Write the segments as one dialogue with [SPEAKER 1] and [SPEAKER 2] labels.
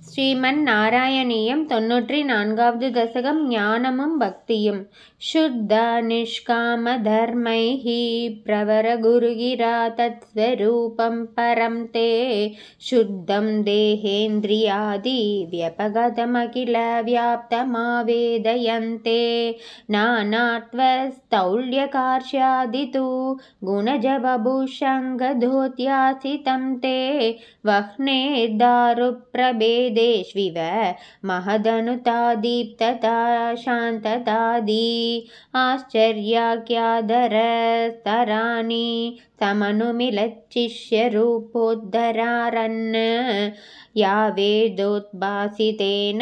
[SPEAKER 1] ஸ்ரீமன்னாராயணீயம் 94வது தசகம் ஞானமும் பக்தியும். शुद्ध निष्काम धर्मैः प्रवर गुरुगिरा तत्स्वरूपं परं ते शुद्धं देहेन्द्रियादि व्यपगतमखिल व्याप्तमावेदयन्ते नानात्वस्तौल्यकार्ष्यादितु गुणजबभूषङ्गधोत्यासितं ते वह्नेर्दारुप्रभेदेष्विव महदनुतादीप्तता शान्ततादि आश्चर्याख्यादरस्तराणि समनुमिलच्चिष्यरूपोद्धरारन् यावेदोद्भासितेन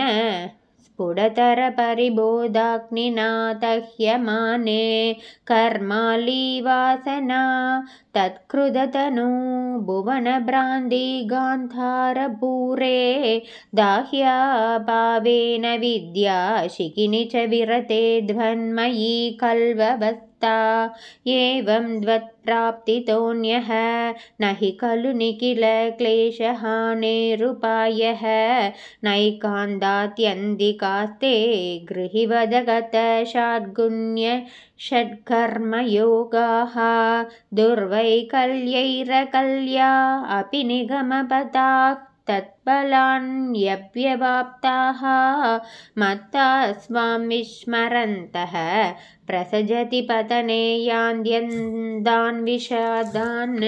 [SPEAKER 1] स्फुटतरपरिबोधाग्निना दह्यमाने कर्मालीवासना तत्कृततनु भुवनभ्रान्तिगान्धारपूरे दाह्याभावेन विद्या शिखिनि च विरते ध्वन्मयी कल्ववस्था एवं द्वत्प्राप्तितोऽन्यः न हि खलु निखिल क्लेशहानेरुपायः नैकान्तात्यन्तिकास्ते गृहीवदगत षड्गुण्य षट्कर्मयोगाः दुर्वैकल्यैरकल्या अपि निगमपदाः तत्फलान्यव्यवाप्ताः मत्ता स्वां विस्मरन्तः प्रसजति पतने यान्त्यन्तान् विषादान्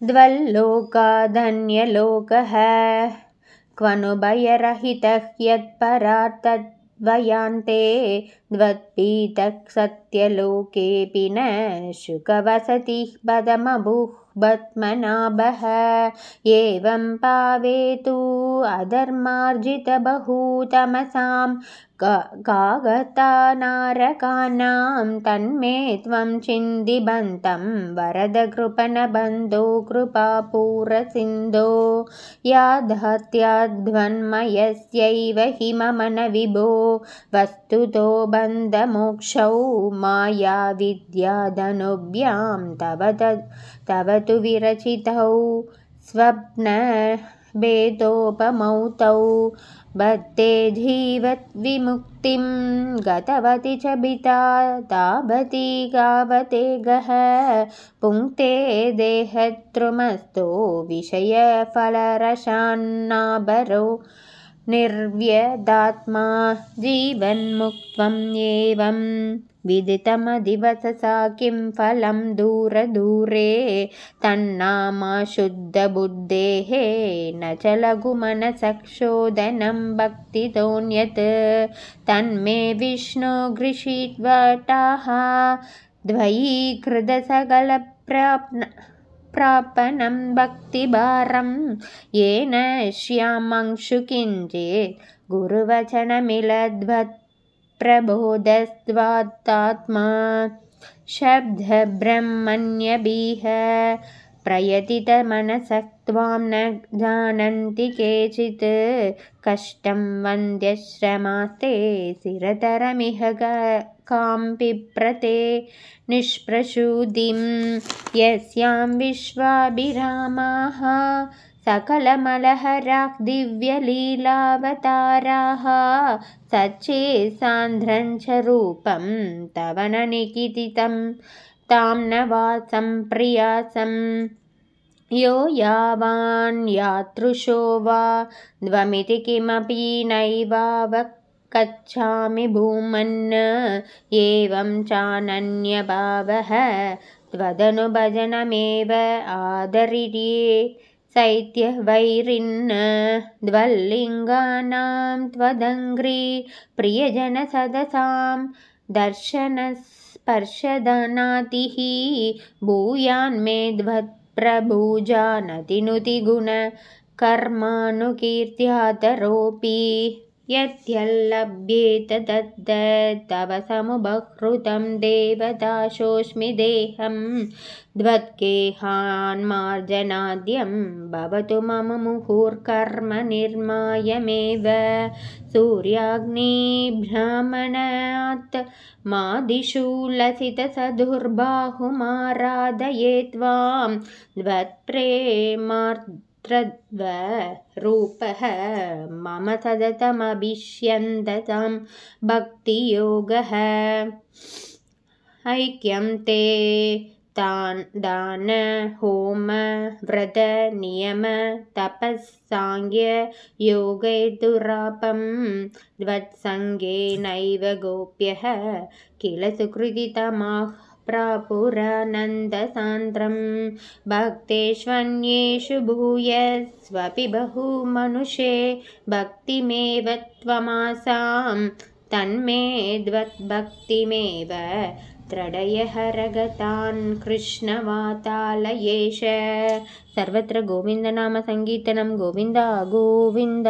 [SPEAKER 1] द्वल्लोकादन्यलोकः क्वनु भयरहितः यत्परार्तद्वयान्ते द्वत्पीतः सत्यलोकेऽपि न शुकवसतिः पदमभुः पद्मनाभः एवं पावेतु अधर्मार्जितबहूतमसां कागता नारकानां तन्मे त्वं चिन्तिबन्तं वरद कृपणबन्धो कृपापूरसिन्धो यादात्याध्वन्मयस्यैव हि मम न विभो वस्तुतो बन्धमोक्षौ मायाविद्याधनुभ्यां तव तु विरचितौ स्वप्नभेदोपमौ तौ बद्धे जीवद्विमुक्तिं गतवती च भिता तावती गावते गः पुङ्क्ते देहद्रुमस्थो विषयफलरसान्नाभरो निर्व्यदात्मा जीवन्मुक्त्वम् एवं विदितमधिवससा किं फलं दूरदूरे तन्नामा शुद्धबुद्धेः न च लघुमनसक्षोदनं भक्तितोऽन्यत् तन्मे विष्णो गृहीत्वटाः द्वयीकृतसकलप्रापणं भक्तिभारं येन श्यामंशु किञ्चित् गुरुवचनमिलद्वत् प्रबोधस्त्वात्मा शब्दब्रह्मण्यभिः प्रयतितमनसः त्वां न जानन्ति केचित् कष्टं वन्द्यश्रमास्ते सिरतरमिह कां बिभ्रते निष्प्रसूतिं यस्यां विश्वाभिरामाः सकलमलहराः दिव्यलीलावताराः सच्चेसान्ध्रं च रूपं तव न निकितितं तां न वासं प्रियासं यो यावान् यादृशो वा द्वमिति किमपि नैवावगच्छामि भूमन् एवं चानन्यभावः त्वदनुभजनमेव आदरिरे शैत्यवैरिन् द्वल्लिङ्गानां त्वदङ्घ्रि प्रियजनसदसां दर्शनस्पर्शदानातिः भूयान्मे द्वत्प्रभुजानतिनुतिगुणकर्मानुकीर्त्यादरोऽपि यद्यल्लभ्येत तव समुपहृतं देवदासोऽस्मि देहं द्वद्गेहान्मार्जनाद्यं भवतु मम मुहुर्कर्म निर्मायमेव सूर्याग्निब्राह्मणात् मादिषु लसितसधुर्बाहुमाराधये त्वां द्वत्प्रेमार्थ रूपः मम सततमभिष्यन्दतां भक्तियोगः ऐक्यं ते दान होम व्रत नियम तपस्साङ्ग्य योगैर्दुरापं द्वत्सङ्गेनैव गोप्यः किल सुकृतितमाः प्रापुरानन्दसान्द्रं भक्तेष्वन्येषु भूयस्वपि बहु मनुषे भक्तिमेव त्वमासां तन्मे द्वद्भक्तिमेव त्रणय हरगतान् कृष्णवातालयेश। सर्वत्र गोविन्दनाम संकीर्तनं गोविन्द गोविन्द।